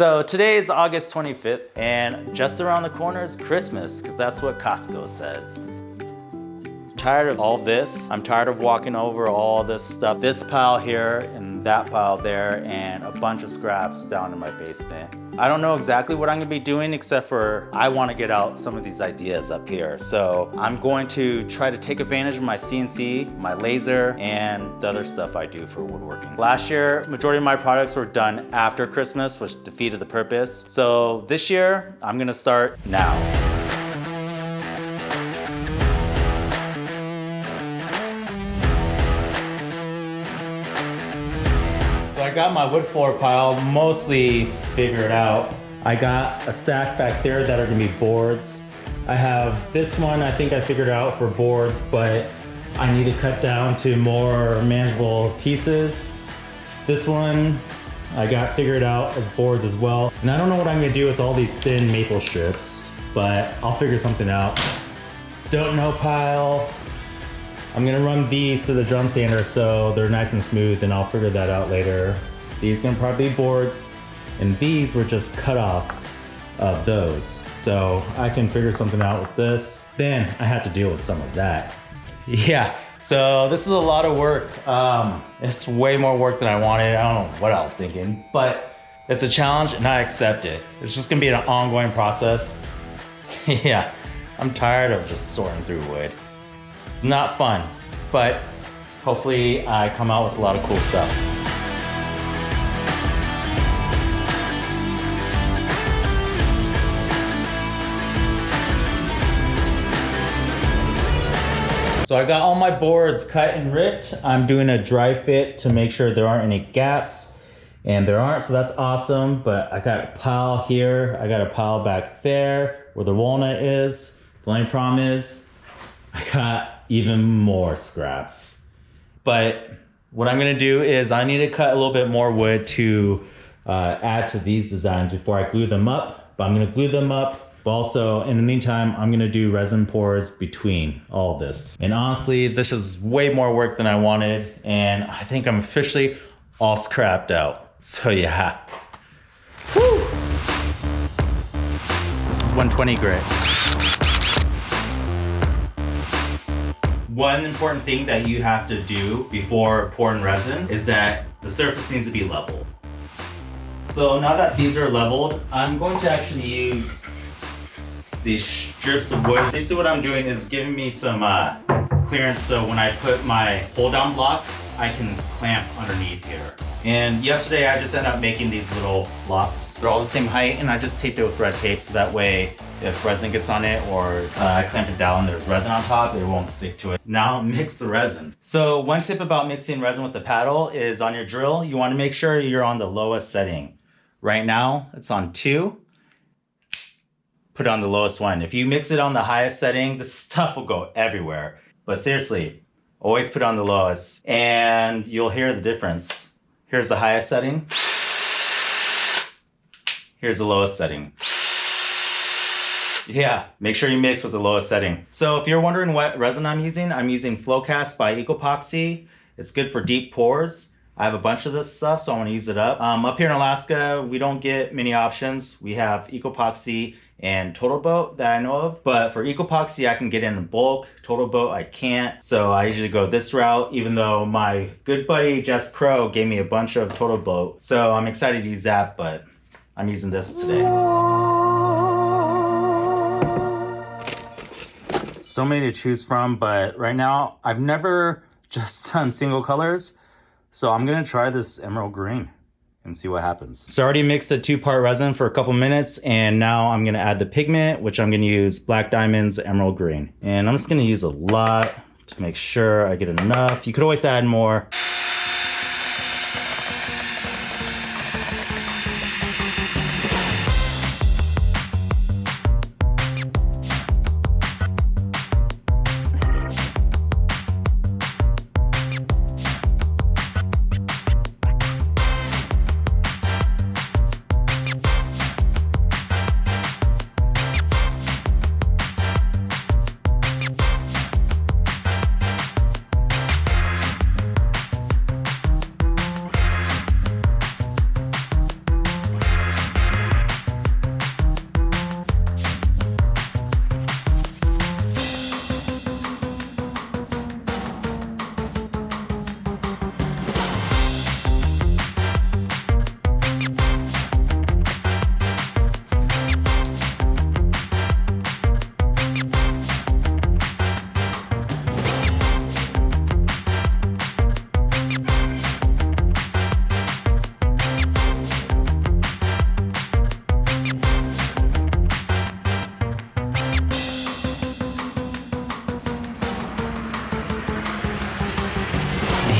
So today is August 25th and just around the corner is Christmas, because that's what Costco says. I'm tired of all this. I'm tired of walking over all this stuff. This pile here and that pile there and a bunch of scraps down in my basement. I don't know exactly what I'm gonna be doing, except for I wanna get out some of these ideas up here. So I'm going to try to take advantage of my CNC, my laser, and the other stuff I do for woodworking. Last year, majority of my products were done after Christmas, which defeated the purpose. So this year, I'm gonna start now. So I got my wood floor pile mostly figured out. I got a stack back there that are gonna be boards. I have this one I think I figured out for boards, but I need to cut down to more manageable pieces. This one I got figured out as boards as well. And I don't know what I'm gonna do with all these thin maple strips, but I'll figure something out. Don't know pile. I'm gonna run these through the drum sander so they're nice and smooth, and I'll figure that out later. These gonna probably be boards, and these were just cutoffs of those. So I can figure something out with this. Then I have to deal with some of that. Yeah, so this is a lot of work. It's way more work than I wanted. I don't know what I was thinking, but it's a challenge and I accept it. It's just gonna be an ongoing process. Yeah, I'm tired of just sorting through wood. It's not fun, but hopefully I come out with a lot of cool stuff. So I got all my boards cut and ripped. I'm doing a dry fit to make sure there aren't any gaps, and there aren't, so that's awesome. But I got a pile here, I got a pile back there where the walnut is. The only problem is I got even more scraps. But what I'm gonna do is I need to cut a little bit more wood to add to these designs before I glue them up. But I'm gonna glue them up. But also, in the meantime, I'm gonna do resin pours between all this. And honestly, this is way more work than I wanted, and I think I'm officially all scrapped out. So yeah. Whew. This is 120 grit. One important thing that you have to do before pouring resin is that the surface needs to be level. So now that these are leveled, I'm going to actually use these strips of wood. Basically what I'm doing is giving me some clearance, so when I put my pull down blocks, I can clamp underneath here. And yesterday I just ended up making these little blocks. They're all the same height, and I just taped it with red tape so that way if resin gets on it or I clamp it down, there's resin on top, it won't stick to it. Now mix the resin. So one tip about mixing resin with the paddle is on your drill, you want to make sure you're on the lowest setting. Right now it's on 2. Put it on the lowest one. If you mix it on the highest setting, the stuff will go everywhere. But seriously, always put it on the lowest and you'll hear the difference. Here's the highest setting. Here's the lowest setting. Yeah, make sure you mix with the lowest setting. So if you're wondering what resin I'm using Flowcast by Ecopoxy. It's good for deep pours. I have a bunch of this stuff, so I want to use it up. Up here in Alaska, we don't get many options. We have Ecopoxy and Total Boat that I know of, but for Ecopoxy I can get in bulk. Total Boat I can't, so I usually go this route, even though my good buddy Jess Crow gave me a bunch of Total Boat, so I'm excited to use that, but I'm using this today. So many to choose from, but right now I've never just done single colors, so I'm gonna try this emerald green and see what happens. So I already mixed the 2-part resin for a couple minutes, and now I'm gonna add the pigment, which I'm gonna use Black Diamond's Emerald Green. And I'm just gonna use a lot to make sure I get enough. You could always add more.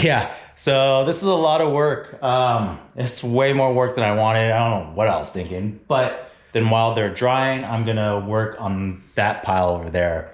Yeah, so this is a lot of work. It's way more work than I wanted. I don't know what I was thinking. But then while they're drying, I'm gonna work on that pile over there.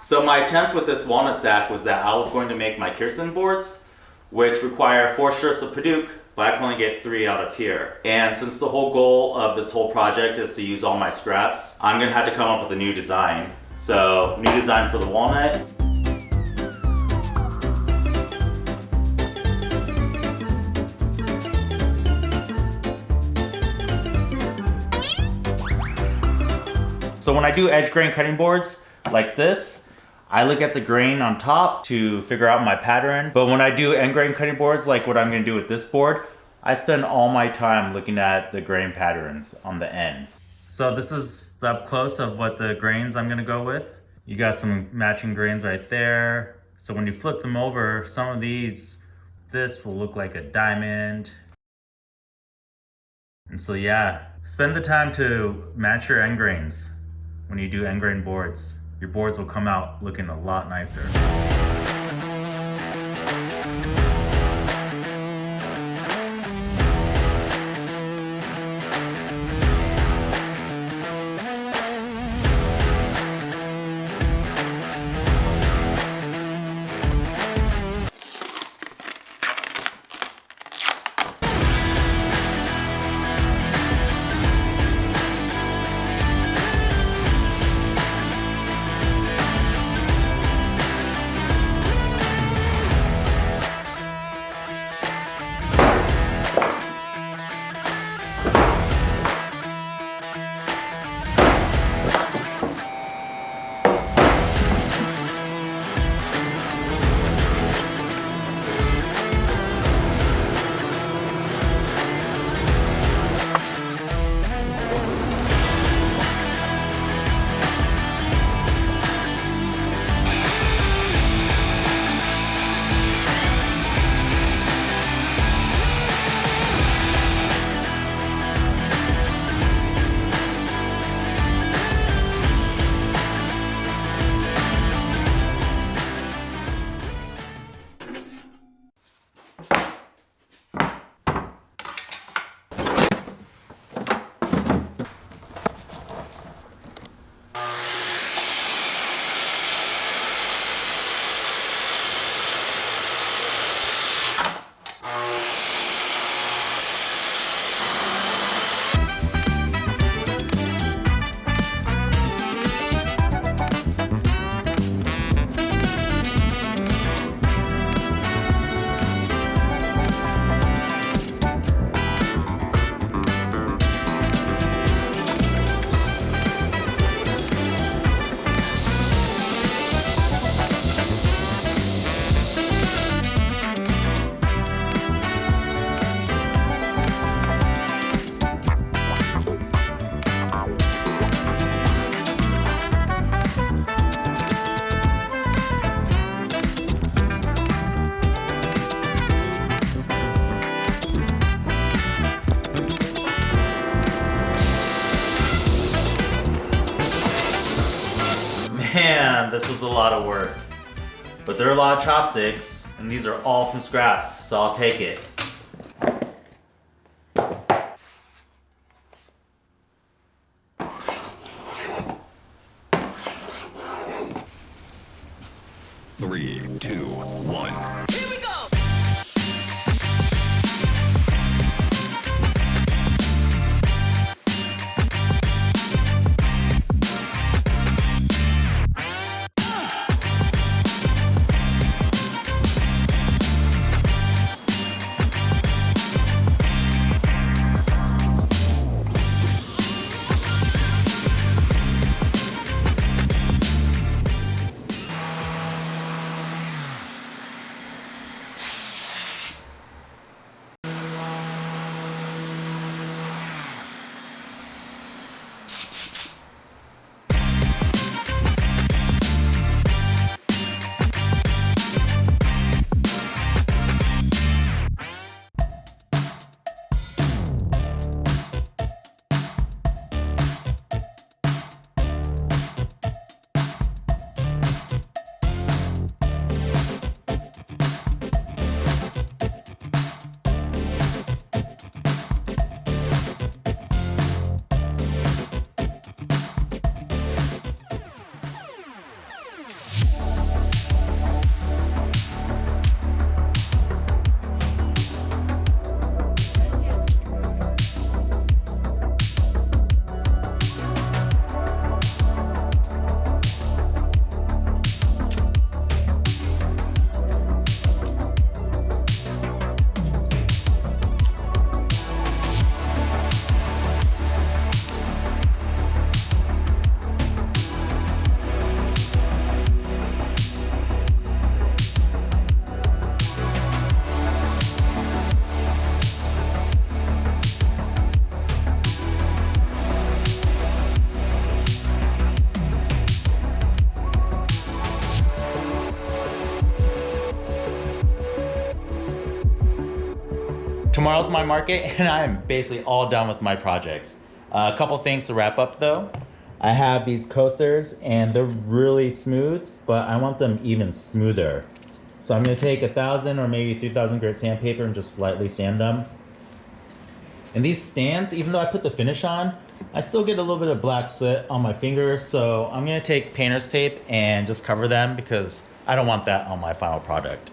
So my attempt with this walnut stack was that I was going to make my Kirsten boards, which require 4 strips of Padauk, but I can only get 3 out of here. And since the whole goal of this whole project is to use all my scraps, I'm gonna have to come up with a new design. So, new design for the walnut. So when I do edge grain cutting boards like this, I look at the grain on top to figure out my pattern. But when I do end grain cutting boards, like what I'm gonna do with this board, I spend all my time looking at the grain patterns on the ends. So this is the up close of what the grains I'm gonna go with. You got some matching grains right there. So when you flip them over, some of these, this will look like a diamond. And so yeah, spend the time to match your end grains when you do end grain boards. Your boards will come out looking a lot nicer. Man, this was a lot of work. But there are a lot of chopsticks, and these are all from scraps, so I'll take it. Three, two, one. Here we go! tomorrow's my market and I am basically all done with my projects. A couple things to wrap up though. I have these coasters and they're really smooth, but I want them even smoother. So I'm gonna take 1,000 or maybe 3,000 grit sandpaper and just slightly sand them. And these stands, even though I put the finish on, I still get a little bit of black soot on my fingers. So I'm gonna take painter's tape and just cover them because I don't want that on my final product.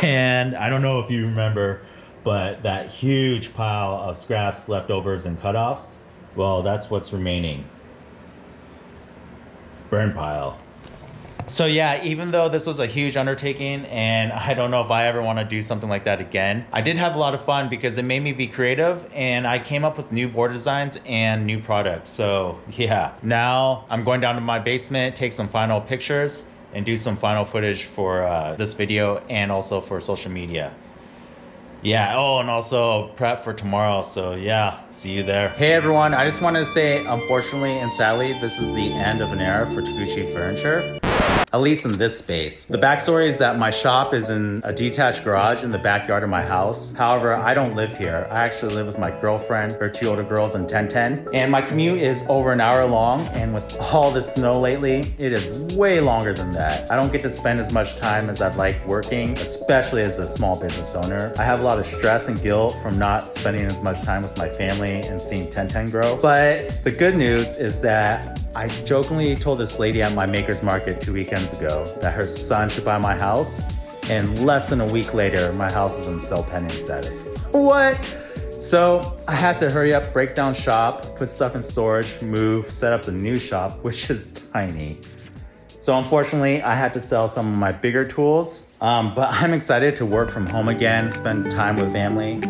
And I don't know if you remember, but that huge pile of scraps, leftovers, and cutoffs, well, that's what's remaining. Burn pile. So yeah, even though this was a huge undertaking and I don't know if I ever want to do something like that again, I did have a lot of fun because it made me be creative and I came up with new board designs and new products. So yeah, now I'm going down to my basement, take some final pictures and do some final footage for this video and also for social media. Yeah, oh, and also prep for tomorrow, so yeah, see you there. Hey everyone, I just wanted to say, unfortunately and sadly, this is the end of an era for Taguchi Furniture. At least in this space. The backstory is that my shop is in a detached garage in the backyard of my house. However, I don't live here. I actually live with my girlfriend, her 2 older girls, and 1010. And my commute is over an hour long, and with all the snow lately, it is way longer than that. I don't get to spend as much time as I'd like working, especially as a small business owner. I have a lot of stress and guilt from not spending as much time with my family and seeing 1010 grow. But the good news is that I jokingly told this lady at my maker's market 2 weekends ago that her son should buy my house, and less than a week later, my house is in sale pending status. What? So I had to hurry up, break down shop, put stuff in storage, move, set up the new shop, which is tiny. So unfortunately, I had to sell some of my bigger tools, but I'm excited to work from home again, spend time with family.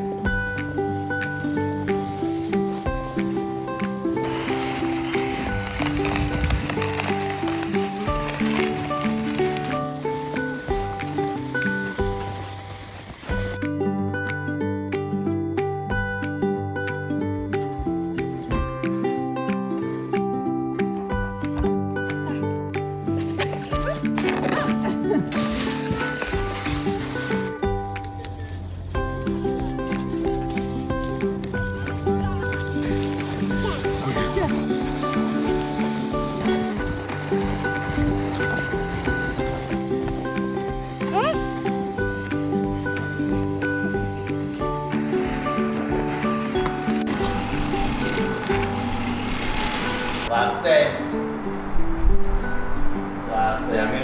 Last day. I'm